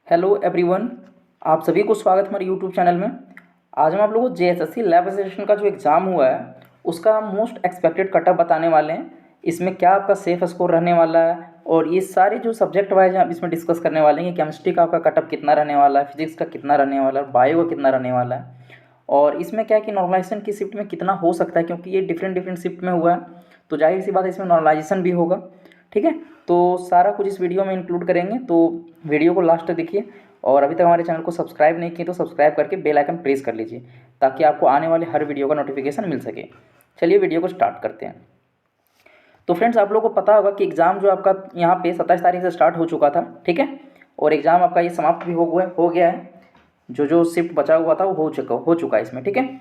Hello everyone. आप सभी को स्वागत हमारे यूट्यूब चैनल में। आज हम आप लोगों को जेएसएससी लैब असिस्टेंट का जो एग्ज़ाम हुआ है उसका मोस्ट एक्सपेक्टेड कटअप बताने वाले हैं। इसमें क्या आपका सेफ स्कोर रहने वाला है और ये सारे जो सब्जेक्ट वाइज हम इसमें डिस्कस करने वाले हैं कि केमिस्ट्री का आपका कटअप कितना रहने वाला है, फिजिक्स का कितना रहने वाला है, बायो का कितना रहने वाला है और इसमें क्या है कि नॉर्मलाइजेशन की शिफ्ट में कितना हो सकता है, क्योंकि ये डिफरेंट डिफरेंट शिफ्ट में हुआ है तो जाहिर सी बात है इसमें नॉर्मलाइजेशन भी होगा। ठीक है, तो सारा कुछ इस वीडियो में इंक्लूड करेंगे, तो वीडियो को लास्ट तक देखिए और अभी तक हमारे चैनल को सब्सक्राइब नहीं किए तो सब्सक्राइब करके बेल आइकन प्रेस कर लीजिए ताकि आपको आने वाले हर वीडियो का नोटिफिकेशन मिल सके। चलिए वीडियो को स्टार्ट करते हैं। तो फ्रेंड्स, आप लोगों को पता होगा कि एग्ज़ाम जो आपका यहाँ पे 27 तारीख से स्टार्ट हो चुका था, ठीक है, और एग्ज़ाम आपका ये समाप्त भी हो गया है। जो जो शिफ्ट बचा हुआ था वो हो चुका है इसमें, ठीक है।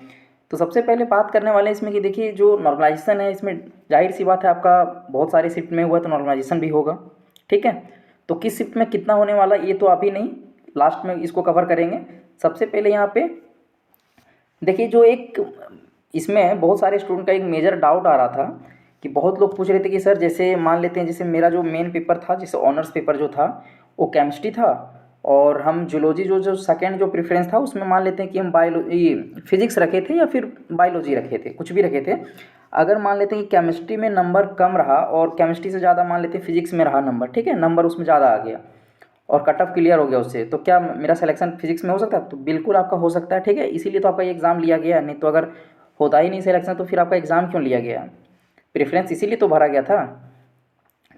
तो सबसे पहले बात करने वाले हैं इसमें कि देखिए जो नॉर्मलाइजेशन है इसमें जाहिर सी बात है आपका बहुत सारे शिफ्ट में हुआ है तो नॉर्मलाइजेशन भी होगा, ठीक है। तो किस शिफ्ट में कितना होने वाला ये तो अभी नहीं, लास्ट में इसको कवर करेंगे। सबसे पहले यहाँ पे देखिए जो एक इसमें बहुत सारे स्टूडेंट का एक मेजर डाउट आ रहा था कि बहुत लोग पूछ रहे थे कि सर जैसे मान लेते हैं जैसे मेरा जो मेन पेपर था, जैसे ऑनर्स पेपर जो था वो केमिस्ट्री था और हम जूलॉजी जो जो सेकेंड जो प्रेफरेंस था उसमें मान लेते हैं कि हम बायोलॉजी फिजिक्स रखे थे या फिर बायोलॉजी रखे थे, कुछ भी रखे थे। अगर मान लेते हैं कि केमिस्ट्री में नंबर कम रहा और केमिस्ट्री से ज़्यादा मान लेते हैं फिजिक्स में रहा नंबर, ठीक है, नंबर उसमें ज़्यादा आ गया और कट ऑफ क्लियर हो गया उससे, तो क्या मेरा सिलेक्शन फिजिक्स में हो सकता है? तो बिल्कुल आपका हो सकता है, ठीक है। इसीलिए तो आपका ये एग्ज़ाम लिया गया है, नहीं तो अगर होता ही नहीं सिलेक्शन तो फिर आपका एग्ज़ाम क्यों लिया गया? प्रेफरेंस इसीलिए तो भरा गया था,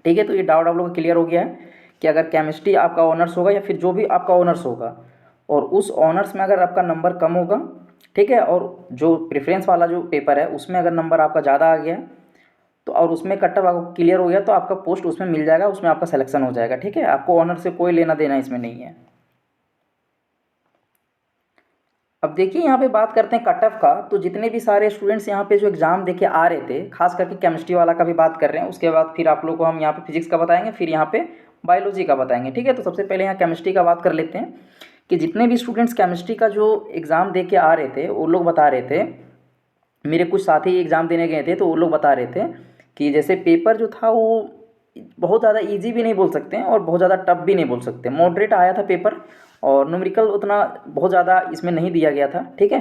ठीक है। तो ये डाउट आप लोगों को क्लियर हो गया है कि अगर केमिस्ट्री आपका ऑनर्स होगा या फिर जो भी आपका ऑनर्स होगा और उस ऑनर्स में अगर आपका नंबर कम होगा, ठीक है, और जो प्रेफरेंस वाला जो पेपर है उसमें अगर नंबर आपका ज़्यादा आ गया तो और उसमें कट ऑफ आपको क्लियर हो गया तो आपका पोस्ट उसमें मिल जाएगा, उसमें आपका सिलेक्शन हो जाएगा, ठीक है। आपको ऑनर से कोई लेना देना इसमें नहीं है। अब देखिए यहाँ पे बात करते हैं कट ऑफ का। तो जितने भी सारे स्टूडेंट्स यहाँ पे जो एग्ज़ाम देके आ रहे थे, खास करके केमिस्ट्री वाला का भी बात कर रहे हैं, उसके बाद फिर आप लोग को हम यहाँ पे फिजिक्स का बताएंगे, फिर यहाँ पे बायोलॉजी का बताएंगे, ठीक है। तो सबसे पहले यहाँ केमिस्ट्री का बात कर लेते हैं कि जितने भी स्टूडेंट्स केमिस्ट्री का जो एग्ज़ाम दे के आ रहे थे वो लोग बता रहे थे, मेरे कुछ साथी एग्ज़ाम देने गए थे तो वो लोग बता रहे थे कि जैसे पेपर जो था वो बहुत ज़्यादा इजी भी नहीं बोल सकते हैं और बहुत ज़्यादा टफ भी नहीं बोल सकते, मॉडरेट आया था पेपर और न्यूमेरिकल उतना बहुत ज़्यादा इसमें नहीं दिया गया था, ठीक है।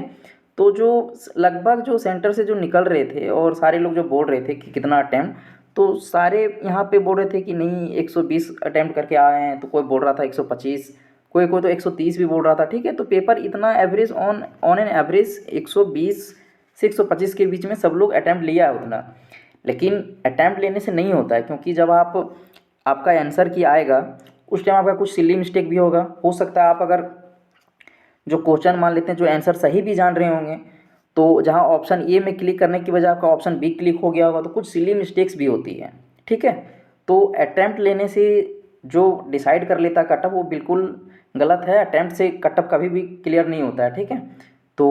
तो जो लगभग जो सेंटर से जो निकल रहे थे और सारे लोग जो बोल रहे थे कि कितना अटैम्प्ट, तो सारे यहाँ पे बोल रहे थे कि नहीं 120 अटैम्प्ट करके आए हैं, तो कोई बोल रहा था 125, कोई कोई तो 130 भी बोल रहा था, ठीक है। तो पेपर इतना average on on an average 120 से 125 के बीच में सब लोग अटैम्प्ट लिया है उतना। लेकिन अटैम्प्ट लेने से नहीं होता है, क्योंकि जब आपका आंसर की आएगा उस टाइम आपका कुछ सिली मिस्टेक भी होगा, हो सकता है आप अगर जो क्वेश्चन मान लेते हैं जो आंसर सही भी जान रहे होंगे तो जहाँ ऑप्शन ए में क्लिक करने की बजाय आपका ऑप्शन बी क्लिक हो गया होगा, तो कुछ सिली मिस्टेक्स भी होती है, ठीक है। तो अटैम्प्ट लेने से जो डिसाइड कर लेता है कटअप वो बिल्कुल गलत है। अटैम्प्ट से कटअप कभी भी क्लियर नहीं होता है, ठीक है। तो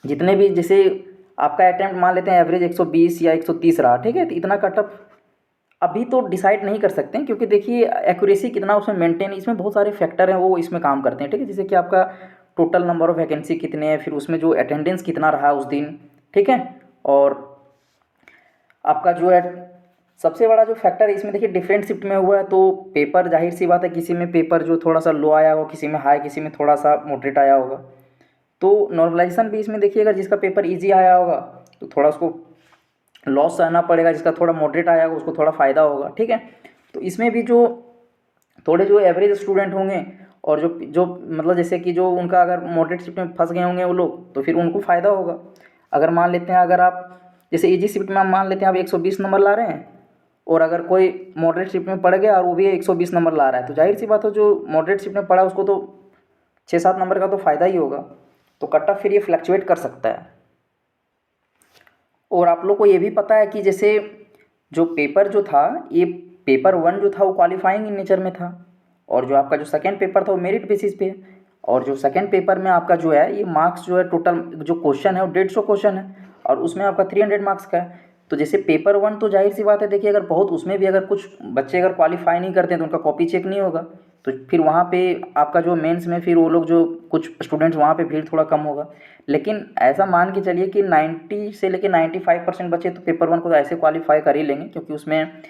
जितने भी जैसे आपका अटैम्प्ट मान लेते हैं एवरेज 120 या 130 रहा, ठीक है, तो इतना कटअप अभी तो डिसाइड नहीं कर सकते हैं, क्योंकि देखिए एक्यूरेसी कितना उसमें मेंटेन, इसमें बहुत सारे फैक्टर हैं वो इसमें काम करते हैं, ठीक है। जैसे कि आपका टोटल नंबर ऑफ वैकेंसी कितने हैं, फिर उसमें जो अटेंडेंस कितना रहा उस दिन, ठीक है। और आपका जो है सबसे बड़ा जो फैक्टर है इसमें देखिए डिफरेंट शिफ्ट में हुआ है तो पेपर जाहिर सी बात है किसी में पेपर जो थोड़ा सा लो आया होगा, किसी में हाई, किसी में थोड़ा सा मॉडरेट आया होगा। तो नॉर्मलाइजेशन भी इसमें देखिएगा, जिसका पेपर ईजी आया होगा तो थोड़ा उसको लॉस सहना पड़ेगा, जिसका थोड़ा मॉडरेट आया होगा उसको थोड़ा फ़ायदा होगा, ठीक है। तो इसमें भी जो थोड़े जो एवरेज स्टूडेंट होंगे और जो जो मतलब जैसे कि जो उनका अगर मॉडरेट शिफ्ट में फंस गए होंगे वो लोग, तो फिर उनको फ़ायदा होगा। अगर मान लेते हैं अगर आप जैसे इजी शिफ्ट में आप मान लेते हैं आप 120 नंबर ला रहे हैं और अगर कोई मॉडरेट शिफ्ट में पड़ गया और वो भी 120 नंबर ला रहा है, तो जाहिर सी बात है जो मॉडरेट शिफ्ट में पड़ा उसको तो 6-7 नंबर का तो फ़ायदा ही होगा। तो कट ऑफ फिर ये फ्लक्चुएट कर सकता है। और आप लोग को ये भी पता है कि जैसे जो पेपर जो था ये पेपर 1 जो था वो क्वालिफाइंग इन नेचर में था और जो आपका जो सेकंड पेपर था वो मेरिट बेसिस पे है। और जो सेकंड पेपर में आपका जो है ये मार्क्स जो है टोटल जो क्वेश्चन है वो 150 क्वेश्चन है और उसमें आपका 300 मार्क्स का है। तो जैसे पेपर 1 तो जाहिर सी बात है, देखिए अगर बहुत उसमें भी अगर कुछ बच्चे अगर क्वालिफाई नहीं करते हैं तो उनका कॉपी चेक नहीं होगा, तो फिर वहाँ पे आपका जो मेंस में फिर वो लोग जो कुछ स्टूडेंट्स वहाँ पे भीड़ थोड़ा कम होगा। लेकिन ऐसा मान के चलिए कि 90 से लेकर 95% बच्चे तो पेपर 1 को ऐसे क्वालिफाई कर ही लेंगे, क्योंकि उसमें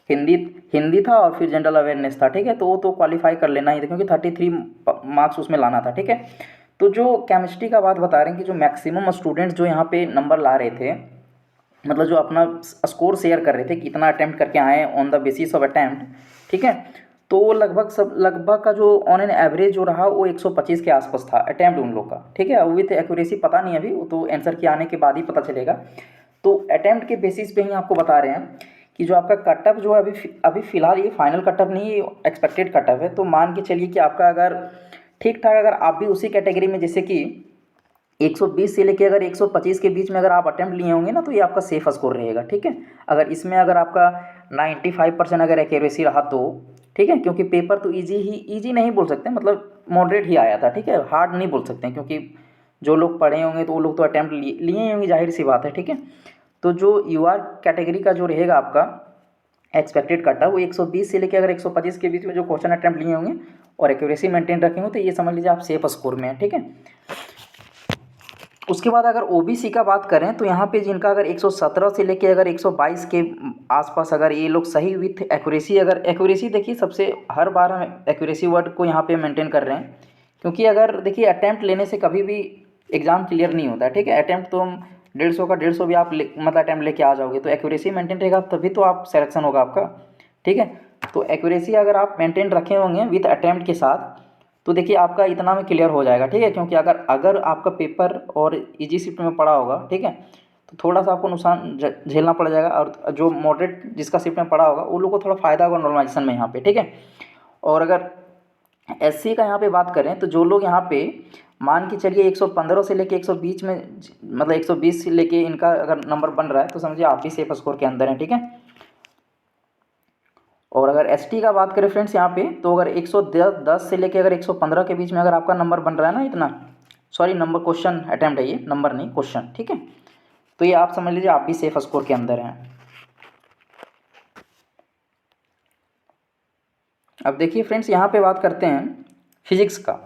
हिंदी हिंदी था और फिर जनरल अवेयरनेस था, ठीक है। तो वो तो क्वालिफाई कर लेना ही था, क्योंकि 33 मार्क्स उसमें लाना था, ठीक है। तो जो केमिस्ट्री का बात बता रहे हैं कि जो मैक्सिमम स्टूडेंट्स जो यहाँ पे नंबर ला रहे थे, मतलब जो अपना स्कोर शेयर कर रहे थे कि इतना अटैम्प्ट करके आए on the basis of attempt, ठीक है। तो वो लगभग का जो ऑन एन एवरेज जो रहा वो 125 के आसपास था अटैम्प्ट उन लोग का, ठीक है। विथ एक्यूरेसी पता नहीं अभी, वो तो आंसर के आने के बाद ही पता चलेगा। तो अटैम्प्ट के बेसिस पे ही आपको बता रहे हैं कि जो आपका कटअप जो है अभी फ़िलहाल ये फाइनल कटअप नहीं है, एक्सपेक्टेड कटअप है। तो मान के चलिए कि आपका अगर ठीक ठाक अगर आप भी उसी कैटेगरी में जैसे कि 120 से लेके अगर 125 के बीच में अगर आप अटेम्प्ट लिए होंगे ना, तो ये आपका सेफ स्कोर रहेगा, ठीक है। अगर इसमें अगर आपका 95% अगर एक्यूरेसी रहा तो ठीक है, क्योंकि पेपर तो ईजी नहीं बोल सकते, मतलब मॉडरेट ही आया था, ठीक है। हार्ड नहीं बोल सकते क्योंकि जो लोग पढ़े होंगे तो वो लोग तो अटैम्प्ट लिए ही होंगे, जाहिर सी बात है, ठीक है। तो जो यूआर कैटेगरी का जो रहेगा आपका एक्सपेक्टेड कटा वो 120 से लेकर अगर 125 के बीच में जो क्वेश्चन अटैम्प्ट लिए होंगे और एक्यूरेसी मेंटेन रखेंगे तो ये समझ लीजिए आप सेफ स्कोर में है, ठीक है। उसके बाद अगर ओबीसी का बात करें तो यहाँ पे जिनका अगर 117 से लेके अगर 122 के आसपास अगर ये लोग सही विथ एक्यूरेसी, अगर एक्यूरेसी देखिए सबसे हर बार हम एक्यूरेसी वर्ड को यहाँ पे मेंटेन कर रहे हैं, क्योंकि अगर देखिए अटैम्प्ट लेने से कभी भी एग्ज़ाम क्लियर नहीं होता है, ठीक है। अटैम्प्ट तो हम 150 का 150 भी आप मतलब अटैम्प्ट लेके आ जाओगे, तो एक्यूरेसी मेंटेन रहेगा तभी तो आप सिलेक्शन होगा आपका, ठीक है। तो एक्यूरेसी अगर आप मेंटेन रखे होंगे विथ अटैम्प्ट के साथ तो देखिए आपका इतना में क्लियर हो जाएगा, ठीक है। क्योंकि अगर अगर आपका पेपर और इजी शिफ्ट में पड़ा होगा, ठीक है, तो थोड़ा सा आपको नुकसान झेलना पड़ जाएगा, और जो मॉडरेट जिसका शिफ्ट में पड़ा होगा वो लोग को थोड़ा फ़ायदा होगा नॉर्मलाइजेशन में यहाँ पे, ठीक है। और अगर एससी का यहाँ पे बात करें तो जो लोग यहाँ पे मान के चलिए 115 से लेके 120 में, मतलब 120 से लेके इनका अगर नंबर बन रहा है तो समझिए आप भी सेफ स्कोर के अंदर हैं, ठीक है। और अगर एसटी का बात करें फ्रेंड्स यहाँ पे तो अगर 110 से लेके अगर 115 के बीच में अगर आपका नंबर बन रहा है ना इतना, सॉरी नंबर क्वेश्चन अटैम्प्ट है ये, नंबर नहीं क्वेश्चन, ठीक है। तो ये आप समझ लीजिए आप भी सेफ स्कोर के अंदर हैं। अब देखिए फ्रेंड्स यहाँ पे बात करते हैं फिजिक्स का।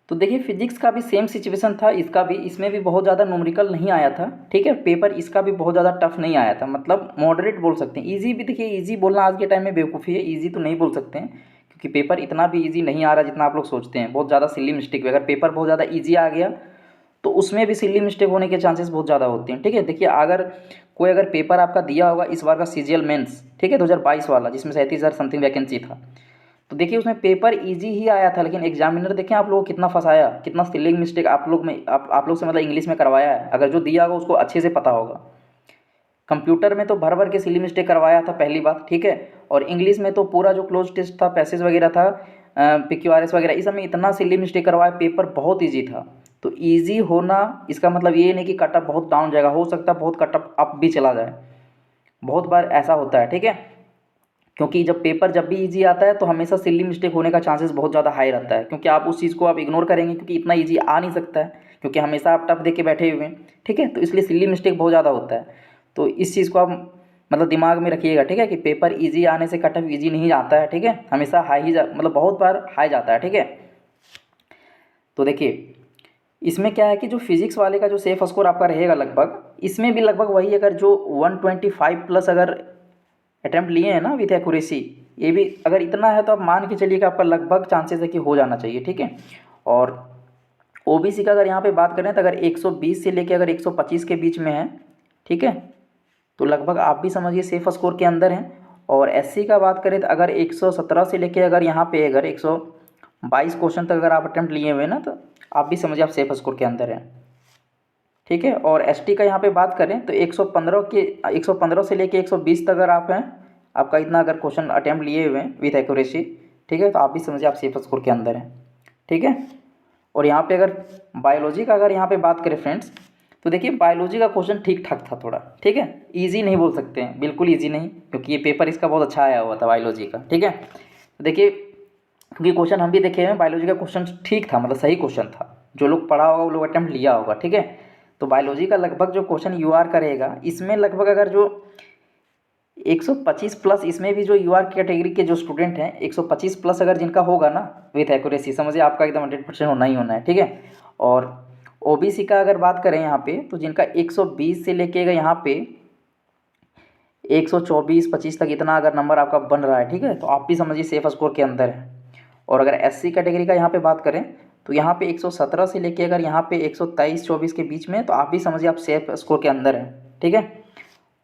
तो देखिए फिजिक्स का भी सेम सिचुएशन था, इसका भी, इसमें भी बहुत ज़्यादा न्यूमेरिकल नहीं आया था, ठीक है। पेपर इसका भी बहुत ज़्यादा टफ नहीं आया था, मतलब मॉडरेट बोल सकते हैं। ईजी भी देखिए, ईजी बोलना आज के टाइम में बेवकूफ़ी है, ईजी तो नहीं बोल सकते हैं क्योंकि पेपर इतना भी ईजी नहीं आ रहा जितना आप लोग सोचते हैं। बहुत ज़्यादा सिली मिस्टेक, अगर पेपर बहुत ज़्यादा ईजी आ गया तो उसमें भी सिली मिस्टेक होने के चांसेस बहुत ज़्यादा होते हैं, ठीक है। देखिए अगर कोई अगर पेपर आपका दिया होगा इस बार का सीजीएल मेंस, ठीक है, 2022 वाला, जिसमें 37,000 समथिंग वैकेंसी था, तो देखिए उसमें पेपर इजी ही आया था, लेकिन एग्जामिनर देखें आप लोगों को कितना फंसाया, कितना स्पेलिंग मिस्टेक आप लोग में आप लोग से मतलब इंग्लिश में करवाया है। अगर जो दिया होगा उसको अच्छे से पता होगा। कंप्यूटर में तो भर भर के सिली मिस्टेक करवाया था पहली बात, ठीक है। और इंग्लिश में तो पूरा जो क्लोज टेस्ट था, पैसेज वगैरह था, PQRS वगैरह, इस समय इतना सिली मिस्टेक करवाया, पेपर बहुत ईजी था। तो ईजी होना इसका मतलब ये नहीं कि कटअप बहुत डाउन जाएगा, हो सकता है बहुत कटअप अप भी चला जाए, बहुत बार ऐसा होता है, ठीक है। क्योंकि जब पेपर जब भी इजी आता है तो हमेशा सिली मिस्टेक होने का चांसेस बहुत ज़्यादा हाई रहता है, क्योंकि आप उस चीज़ को आप इग्नोर करेंगे क्योंकि इतना इजी आ नहीं सकता है, क्योंकि हमेशा आप टफ दे के बैठे हुए हैं, ठीक है। तो इसलिए सिली मिस्टेक बहुत ज़्यादा होता है। तो इस चीज़ को आप मतलब दिमाग में रखिएगा, ठीक है, कि पेपर ईजी आने से कट ऑफ ईजी नहीं जाता है, ठीक है। हमेशा हाई ही मतलब बहुत बार हाई जाता है, ठीक है। तो देखिए इसमें क्या है कि जो फिजिक्स वाले का जो सेफ स्कोर आपका रहेगा लगभग, इसमें भी लगभग वही, अगर जो 125 प्लस अगर अटैम्प्ट लिए हैं ना विथ एक्यूरेसी, ये भी अगर इतना है तो आप मान के चलिए कि आपका लगभग चांसेस है कि हो जाना चाहिए, ठीक है। और ओबीसी का अगर यहाँ पे बात करें तो अगर 120 से लेके अगर 125 के बीच में है, ठीक है, तो लगभग आप भी समझिए सेफ स्कोर के अंदर हैं। और एससी का बात करें तो अगर 117 से लेके अगर यहाँ पे अगर 122 क्वेश्चन तक अगर आप अटैम्प्ट लिए हुए ना, तो आप भी समझिए आप सेफ स्कोर के अंदर हैं, ठीक है। और एसटी का यहाँ पे बात करें तो 115 से लेके 120 तक अगर आप हैं, आपका इतना अगर क्वेश्चन अटैम्प्ट लिए हुए हैं विथ एक्यूरेसी, ठीक है, तो आप भी समझिए आप सेफ स्कोर के अंदर हैं, ठीक है। और यहाँ पे अगर बायोलॉजी का अगर यहाँ पे बात करें फ्रेंड्स, तो देखिए बायोलॉजी का क्वेश्चन ठीक ठाक था थोड़ा, ठीक है। ईजी नहीं बोल सकते हैं, बिल्कुल ईजी नहीं, क्योंकि ये पेपर इसका बहुत अच्छा आया हुआ था बायोलॉजी का, ठीक है। तो देखिए क्योंकि क्वेश्चन हम भी देखे हैं, बायोलॉजी का क्वेश्चन ठीक था, मतलब सही क्वेश्चन था, जो लोग पढ़ा होगा वो लोग अटैम्प्ट लिया होगा, ठीक है। तो बायोलॉजी का लगभग जो क्वेश्चन यूआर करेगा, इसमें लगभग अगर जो 125 प्लस, इसमें भी जो यूआर कैटेगरी के जो स्टूडेंट हैं 125 प्लस अगर जिनका होगा ना विथ एक्यूरेसी, समझिए आपका एकदम 100% होना ही होना है, ठीक है। और ओबीसी का अगर बात करें यहाँ पे तो जिनका 120 से लेके यहाँ पे 124-25 तक इतना अगर नंबर आपका बन रहा है, ठीक है, तो आप भी समझिए सेफ स्कोर के अंदर है। और अगर एससी कैटेगरी का यहाँ पे बात करें तो यहाँ पे 117 से लेके अगर यहाँ पे 123-24 के बीच में, तो आप भी समझिए आप सेफ स्कोर के अंदर हैं, ठीक है।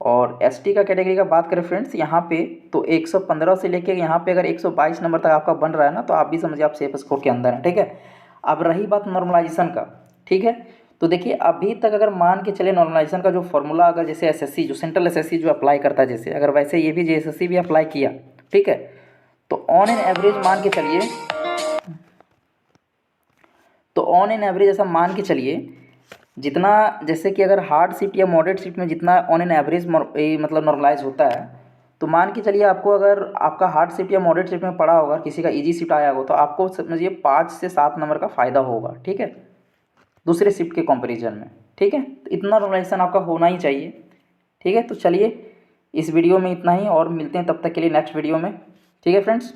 और एसटी का कैटेगरी का बात करें फ्रेंड्स यहाँ पे, तो 115 से लेके यहाँ पे अगर 122 नंबर तक आपका बन रहा है ना, तो आप भी समझिए आप सेफ स्कोर के अंदर हैं, ठीक है। अब रही बात नॉर्मलाइजेशन का, ठीक है, तो देखिए अभी तक अगर मान के चले नॉर्मलाइजेशन का जो फॉर्मूला, अगर जैसे एसएससी जो सेंट्रल एसएससी जो अप्लाई करता है, जैसे अगर वैसे ये भी जेएसएससी भी अप्लाई किया, ठीक है, तो ऑन एन एवरेज मान के चलिए, तो ऑन एन एवरेज ऐसा मान के चलिए जितना, जैसे कि अगर हार्ड शिफ्ट या मॉडरेट शिफ्ट में जितना ऑन एन एवरेज मतलब नॉर्मलाइज होता है, तो मान के चलिए आपको अगर आपका हार्ड शिफ्ट या मॉडरेट शिफ्ट में पड़ा होगा, किसी का इजी शिफ्ट आया होगा, तो आपको समझिए 5 से 7 नंबर का फ़ायदा होगा, ठीक है, दूसरे शिफ्ट के कंपैरिजन में, ठीक है। तो इतना नॉर्मलाइजेशन आपका होना ही चाहिए, ठीक है। तो चलिए इस वीडियो में इतना ही, और मिलते हैं तब तक के लिए नेक्स्ट वीडियो में, ठीक है फ्रेंड्स।